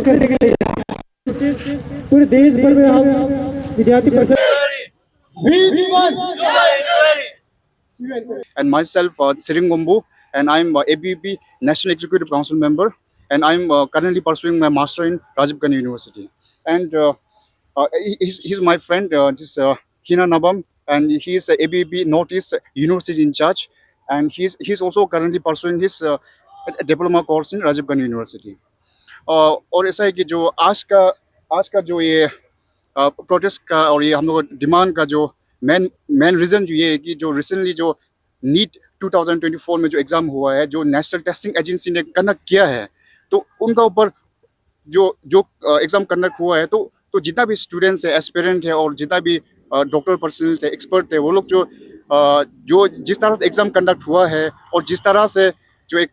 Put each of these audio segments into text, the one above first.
करने के लिए पूरे देश भर में हम विद्यार्थी परिषद and myself, Siringombu, and I'm ABP National Executive Council member, and I'm currently pursuing my master in Rajiv Gandhi University. And he's my friend, Hina Nabam, and he is ABP Northeast University in charge, and he's also currently pursuing his diploma course in Rajiv Gandhi University. और ऐसा है कि जो आज का जो ये protest का और ये हम लोग डिमांड का जो मेन रीज़न जो ये है कि जो रिसेंटली जो नीट 2024 में जो एग्ज़ाम हुआ है, जो नेशनल टेस्टिंग एजेंसी ने कंडक्ट किया है, तो उनका ऊपर जो जो एग्ज़ाम कंडक्ट हुआ है, तो जितना भी स्टूडेंट्स है, एस्पिरेंट है और जितना भी डॉक्टर पर्सनल थे, एक्सपर्ट थे, वो लोग जो जिस तरह से एग्ज़ाम कंडक्ट हुआ है और जिस तरह से जो एक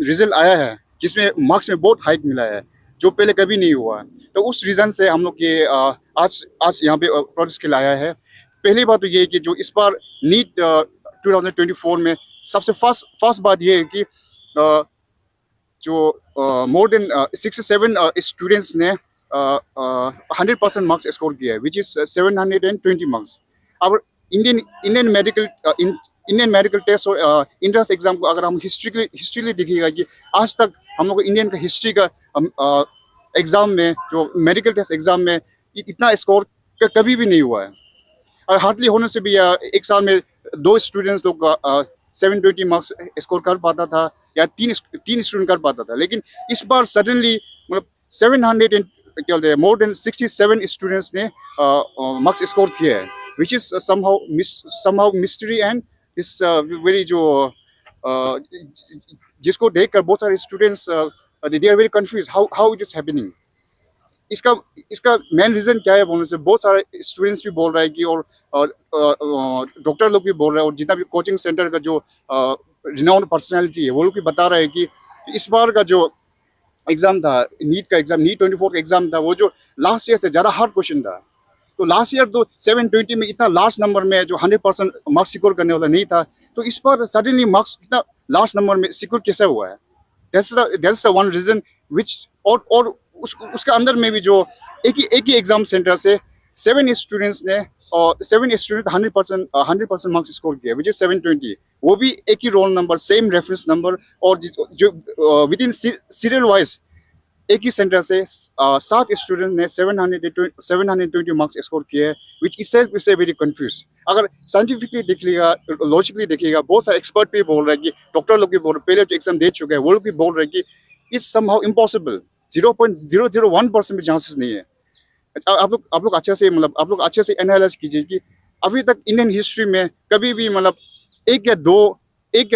रिजल्ट आया है जिसमें मार्क्स में बहुत हाइक मिला है जो पहले कभी नहीं हुआ, तो उस रीज़न से हम लोग ये आज यहाँ पे प्रोटेस्ट के लिए आया है। पहली बात तो ये है कि जो इस बार नीट 2024 में सबसे फर्स्ट बात ये है कि जो मोर देन 67 स्टूडेंट्स ने 100% मार्क्स स्कोर किया है, विच इज़ 720 मार्क्स। अब इंडियन मेडिकल टेस्ट और इंट्रेंस एग्जाम को अगर हम हिस्ट्री देखिएगा कि आज तक हम लोग इंडियन का हिस्ट्री का एग्जाम में जो मेडिकल टेस्ट एग्जाम में इतना स्कोर कभी भी नहीं हुआ है। और हार्डली होने से भी एक साल में 2 स्टूडेंट्स लोग 720 मार्क्स स्कोर कर पाता था या तीन स्टूडेंट कर पाता था, लेकिन इस बार सडनली मतलब 700 एंड क्या बोलते हैं मोर देन 67 स्टूडेंट्स ने मार्क्स स्कोर किया है, which is somehow mystery and is very जो जिसको देखकर बहुत सारे students they are very confuse how it is happening. इसका मेन रीज़न क्या है बोलने से बहुत सारे स्टूडेंट्स भी बोल रहे हैं कि और डॉक्टर लोग भी बोल रहे हैं और जितना भी कोचिंग सेंटर का जो रिनाउंड पर्सनालिटी है वो लोग भी बता रहे हैं कि इस बार का जो एग्ज़ाम था, नीट 24 का एग्ज़ाम था, वो जो लास्ट ईयर से ज़्यादा हार्ड क्वेश्चन था। तो लास्ट ईयर तो 720 में इतना लास्ट नंबर में जो 100% मार्क्स सिक्योर करने वाला नहीं था, तो इस बार सडनली मार्क्स इतना लास्ट नंबर में सिक्योर कैसे हुआ है? दैट्स द वन रीज़न विच और उसका अंदर में भी जो एक ही एग्जाम सेंटर से 7 स्टूडेंट्स ने 100% मार्क्स स्कोर किया, विच इज 720। वो भी एक ही roll number, same reference number, और जो विद इन सीरियल वाइज एक ही सेंटर से 7 स्टूडेंट ने 720 मार्क्स स्कोर किए हैं, विच इटसेल्फ इज वेरी कंफ्यूज। अगर साइंटिफिकली देखिएगा, लॉजिकली देखिएगा, बहुत सारे एक्सपर्ट भी बोल रहे हैं कि डॉक्टर लोग भी बोल रहे हैं, पहले जो एग्जाम दे चुके हैं वो लोग भी बोल रहे हैं कि इट्स समहाउ इम्पॉसिबल, 0.001% भी चांसेस नहीं है। आप लोग अच्छे से एनालाइज कीजिए कि अभी तक इंडियन हिस्ट्री में कभी भी मतलब एक या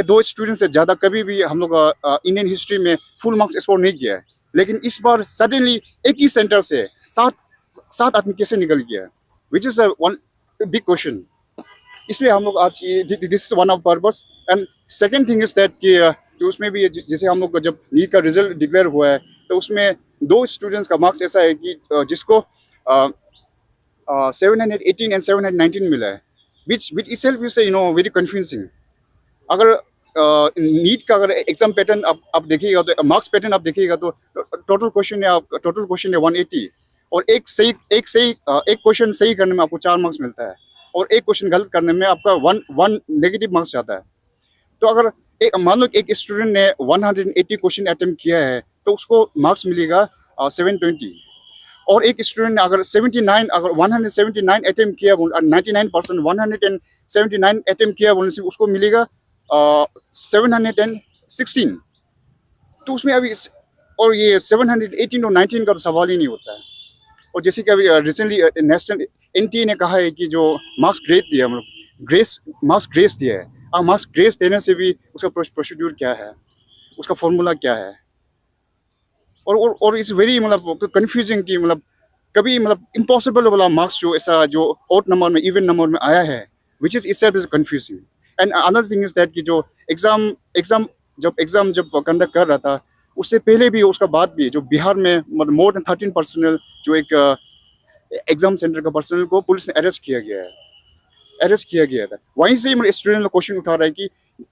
दो स्टूडेंट से ज़्यादा कभी भी हम लोग इंडियन हिस्ट्री में फुल मार्क्स स्कोर नहीं किया है, लेकिन इस बार सडनली एक ही सेंटर से सात आदमी कैसे निकल गया, which is one big question. इसलिए हम लोग आज this is one of purpose. And second thing is that कि उसमें भी जैसे हम लोग जब नीट का रिजल्ट डिक्लेयर हुआ है, तो उसमें 2 स्टूडेंट्स का मार्क्स ऐसा है कि जिसको 718 एंड 719 मिला है, विच इटसेल्फ इज वेरी कंफ्यूजिंग। अगर नीट का अगर एग्जाम पैटर्न आप देखिएगा, तो मार्क्स पैटर्न आप देखिएगा, तो टोटल क्वेश्चन है 180, और एक क्वेश्चन सही करने में आपको 4 मार्क्स मिलता है, और एक क्वेश्चन गलत करने में आपका वन नेगेटिव मार्क्स जाता है। तो अगर मान लो एक स्टूडेंट ने 180 क्वेश्चन अटेम्प्ट किया है, तो उसको मार्क्स मिलेगा 720, और एक स्टूडेंट ने अगर 179 अटेम्प्ट किया, 99% 179 अटेम्प्ट किया बोलने से उसको मिलेगा 716। तो उसमें अभी और ये 718 और 19 का तो सवाल ही नहीं होता है। और जैसे कि अभी रिसेंटली नेशनल NTA ने कहा है कि जो मार्क्स ग्रेस दिया, मतलब मार्क्स ग्रेस दिया है, मार्क्स ग्रेस देने से भी उसका प्रोसीड्यूर क्या है, उसका फॉर्मूला क्या है, और इट्स वेरी मतलब कंफ्यूजिंग कि मतलब कभी मतलब इम्पॉसिबल वाला मार्क्स जो ऐसा जो ऑड नंबर में इवन नंबर में आया है, which is itself is confusing. And another thing is that कि जो एग्जाम जब कंडक्ट कर रहा था, उससे पहले भी उसका बाद भी जो बिहार में मतलब मोर देन 13 पर्सनल जो एक एग्जाम सेंटर का पर्सनल को पुलिस ने अरेस्ट किया गया था। वहीं से मतलब स्टूडेंट लोग क्वेश्चन उठा रहा है कि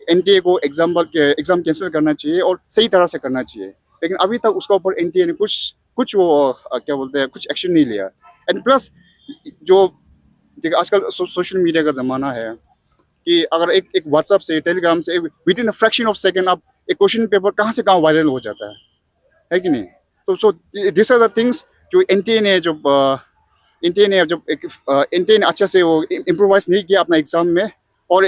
एनटीए को एग्ज़ाम कैंसिल करना चाहिए और सही तरह से करना चाहिए, लेकिन अभी तक उसका ऊपर एनटीए ने कुछ कुछ वो क्या बोलते हैं, कुछ एक्शन नहीं लिया। एंड प्लस जो देखिए आजकल सोशल मीडिया का ज़माना है कि अगर एक एक व्हाट्सएप से, टेलीग्राम से with in a fraction of second आप एक क्वेश्चन पेपर कहाँ से कहाँ वायरल हो जाता है कि नहीं? तो so this are the things जो एनटीए ने जब एनटीए ने अच्छे से वो इम्प्रोवाइज नहीं किया अपना एग्जाम में। और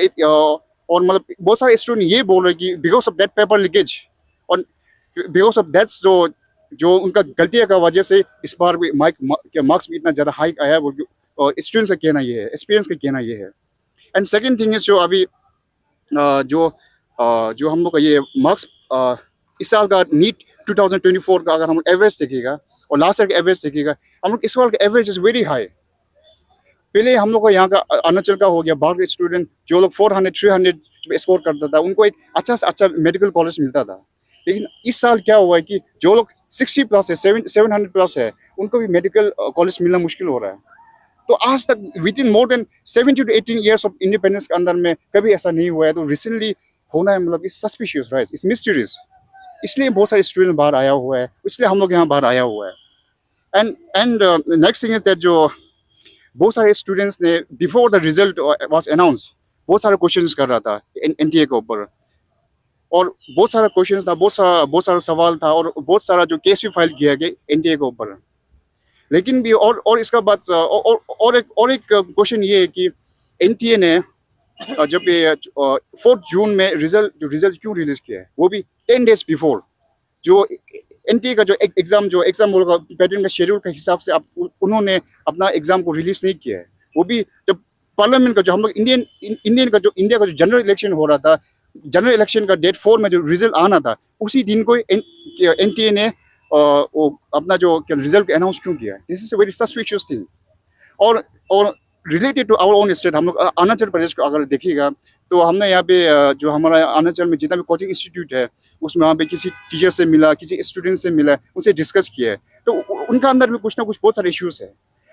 मतलब बहुत सारे स्टूडेंट ये बोल रहे हैं कि because of that paper leakage और बिकॉज ऑफ दैट्स जो जो उनका गलतियों का वजह से इस बार भी मार्क्स भी इतना ज़्यादा हाई आया है, वो स्टूडेंट्स का कहना ये है, एक्सपीरियंस का कहना ये है। एंड सेकेंड थिंग इज जो अभी जो हम लोग का ये मार्क्स इस साल का नीट 2024 का अगर हम एवरेज देखेगा और लास्ट ईयर का एवरेज देखेगा, हम लोग इस साल का एवरेज इज वेरी हाई। पहले हम लोग का यहाँ का अरुणाचल का हो गया, बाहर के स्टूडेंट जो लोग 400-300 स्कोर करता था उनको एक अच्छा से अच्छा मेडिकल कॉलेज मिलता था। लेकिन इस साल क्या हुआ है कि जो लोग 60 प्लस है, 700 प्लस है, उनको भी मेडिकल कॉलेज मिलना मुश्किल हो रहा है। तो आज तक with in more than 17 to 18 years of independence के अंदर में कभी ऐसा नहीं हुआ है। तो रिसेंटली होना है मतलब इस सस्पिशियस, राइट, इस मिस्टीरियस, इसलिए बहुत सारे स्टूडेंट बाहर आया हुआ है, इसलिए हम लोग यहाँ बाहर आया हुआ है। And next thing is that जो बहुत सारे स्टूडेंट्स ने before the result was announce बहुत सारे क्वेश्चंस कर रहा था एनटीए के ऊपर, और बहुत सारा क्वेश्चंस था, बहुत सारा सवाल था, और बहुत सारा जो केस भी फाइल किया गया एनटीए के ऊपर। लेकिन भी और इसका बाद और एक क्वेश्चन ये है कि एनटीए ने जब ये 4 जून में रिजल्ट क्यों रिलीज किया है, वो भी 10 डेज बिफोर जो एनटीए का जो एग्जाम पैटर्न का शेड्यूल के हिसाब से उन्होंने अपना एग्जाम को रिलीज नहीं किया है। वो भी जब पार्लियामेंट का जो हम लोग इंडिया का जो जनरल इलेक्शन हो रहा था, जनरल इलेक्शन का डेट 4 में जो रिजल्ट आना था, उसी दिन को एनटीए ने वो अपना जो रिजल्ट अनाउंस क्यों किया है? This is a very suspicious thing. और related to our own state, हम लोग अरुणाचल प्रदेश को अगर देखिएगा तो हमने यहाँ पे जो हमारा अरुणाचल में जितना भी कोचिंग इंस्टीट्यूट है उसमें वहाँ पे किसी टीचर से मिला, किसी स्टूडेंट से मिला, उनसे डिस्कस किया है, तो उनका अंदर भी कुछ ना कुछ बहुत सारे इश्यूज है।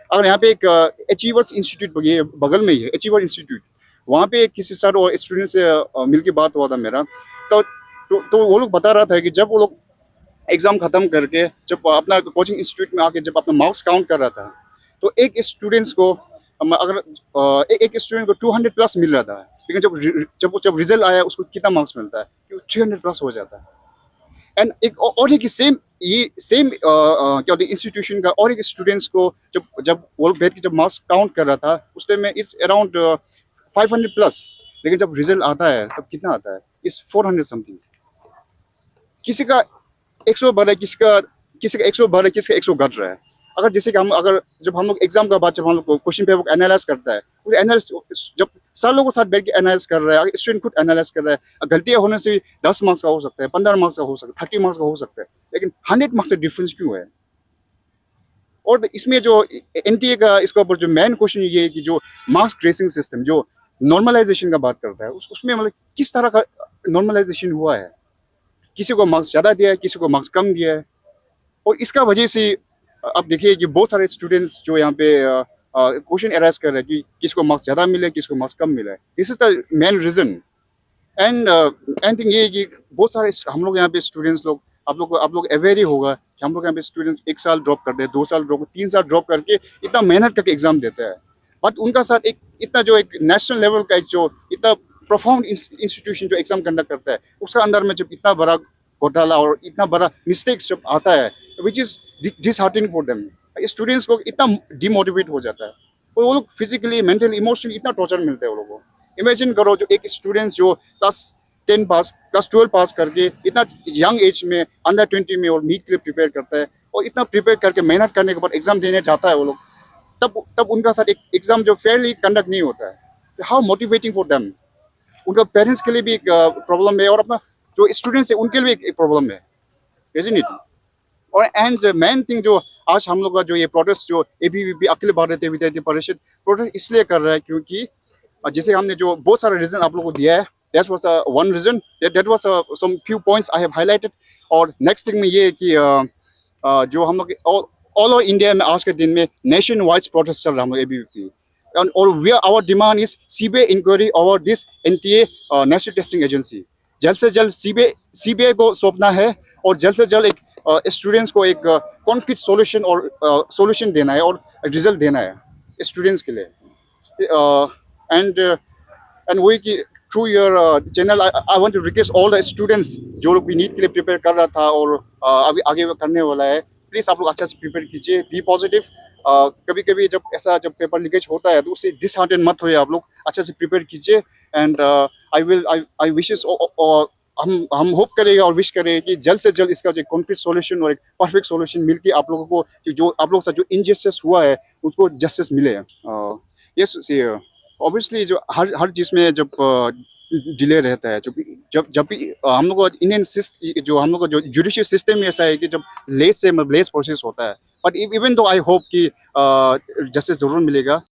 अगर यहाँ पे एक अचीवर्स इंस्टीट्यूट ये बगल में ही है, अचीवर इंस्टीट्यूट, वहाँ पे किसी सर और स्टूडेंट से मिल के बात हुआ था मेरा, तो वो लोग बता रहा था कि जब वो लोग एग्जाम खत्म करके जब अपना कोचिंग इंस्टीट्यूट में आके जब अपना मार्क्स काउंट कर रहा था, तो एक स्टूडेंट्स को अगर एक स्टूडेंट को 200 प्लस मिल रहा था, लेकिन जब रिजल्ट आया उसको कितना मार्क्स मिलता है, 300 प्लस हो जाता है। एंड एक और एक सेम क्या होता है इंस्टीट्यूशन का और एक स्टूडेंट्स को जब वो बैठ के जब मार्क्स काउंट कर रहा था उस टाइम में इट्स अराउंड 500 प्लस, लेकिन जब रिजल्ट आता है तब कितना आता है, इट्स 400 समथिंग। किसी का 112, किसी का 112, किसी का 100 घट रहा है। अगर जैसे कि जब हम लोग एग्जाम का बाद जब हम लोग क्वेश्चन पेपर को एनालाइज करता है, उस एनालाइज जब सर लोगों के साथ बैठ के एनालाइज कर रहा है, अगर स्टूडेंट खुद एनालाइज कर रहा है, गलतियां होने से 10 मार्क्स का हो सकता है, 15 मार्क्स का हो सकता है, 30 मार्क्स का हो सकता है, लेकिन 100 मार्क्स का डिफरेंस क्यों है? और इसमें जो एनटीए का इसका ऊपर जो मेन क्वेश्चन ये है कि जो मार्क्स ग्रेसिंग सिस्टम जो नॉर्मलाइजेशन का बात करता है, उसमें मतलब किस तरह का नॉर्मलाइजेशन हुआ है, किसी को मार्क्स ज़्यादा दिया है, किसी को मार्क्स कम दिया है। और इसका वजह से आप देखिए कि बहुत सारे स्टूडेंट्स जो यहाँ पे क्वेश्चन एराइज कर रहे हैं कि किसको मार्क्स ज़्यादा मिले, किसको मार्क्स कम मिला है। This is the main reason. And thing ये है कि बहुत सारे हम लोग यहाँ पे स्टूडेंट्स लोग आप लोग अवेयर ही होगा कि हम लोग यहाँ पे स्टूडेंट्स 1 साल ड्रॉप करते हैं, 2 साल ड्रॉप, 3 साल ड्रॉप करके इतना मेहनत करके एग्जाम देता है, बट उनका साथ एक इतना जो एक नेशनल लेवल का एक जो इतना प्रोफाउंड इंस्टीट्यूशन जो एग्जाम कंडक्ट करता है, उसका अंदर में जब इतना बड़ा घोटाला और इतना बड़ा मिस्टेक्स जब आता है, which is disheartening for them, students को इतना डिमोटिवेट हो जाता है और वो लोग फिजिकली, मेंटली, इमोशनली इतना टॉर्चर मिलता है वो लोगों को। इमेजिन करो जो एक स्टूडेंट्स जो क्लास 10 पास, क्लास 12 पास करके इतना यंग एज में अंडर 20 में और नीट के लिए प्रिपेयर करता है, और इतना प्रिपेयर करके मेहनत करने के बाद एग्जाम देने जाता है वो लोग, तब उनका साथ एक एग्जाम जो फेयरली कंडक्ट नहीं होता है। How motivating for them. उनका पेरेंट्स के लिए भी एक प्रॉब्लम है और अपना जो स्टूडेंट्स है उनके लिए एक प्रॉब्लम है, isn't it? और एंड मेन थिंग जो आज हम लोग का जो ये प्रोटेस्ट जो एबीवीपी अखिल भारतीय विद्यार्थी परिषद प्रोटेस्ट इसलिए कर रहा है क्योंकि जैसे हमने जो बहुत सारे रीजन आप लोगों को दिया है, that was the one reason, that was some few points I have highlighted. और नेक्स्ट थिंग में ये है कि जो हम लोग ऑल ओवर इंडिया में आज के दिन में नेशन वाइड प्रोटेस्ट चल रहा है हम लोग ABVP, and or we are, our demand is CBI inquiry over this NTA National Testing Agency. जल्द से जल्द CBI को सौंपना है और जल्द से जल्द एक स्टूडेंट्स को एक कॉन्क्रीट सॉल्यूशन और सॉल्यूशन देना है और रिजल्ट देना है स्टूडेंट्स के लिए एंड वही कि through your channel I want to request all the students जो लोग भी नीट के लिए प्रिपेयर कर रहा था और अभी आगे करने वाला है, प्लीज़ आप लोग अच्छा से प्रिपेयर कीजिए, बी पॉजिटिव। कभी कभी जब पेपर लीकेज होता है तो उससे डिसहार्टेन मत होइए, आप लोग अच्छा से प्रिपेयर कीजिए एंड आई विशेस हम होप करेगा और विश करें कि जल्द से जल्द इसका जो कॉन्क्रीट सॉल्यूशन और एक परफेक्ट सॉल्यूशन मिलके आप लोगों को जो आप लोग का जो इनजस्टिस हुआ है उसको जस्टिस मिले। यस ऑब्वियसली जो हर चीज़ में जब डिले रहता है, जब भी हम लोग को इंडियन जो हम लोग का जो जुडिशियल सिस्टम में ऐसा है कि जब लेट प्रोसेस होता है, but even though I hope कि जस्टिस ज़रूर मिलेगा।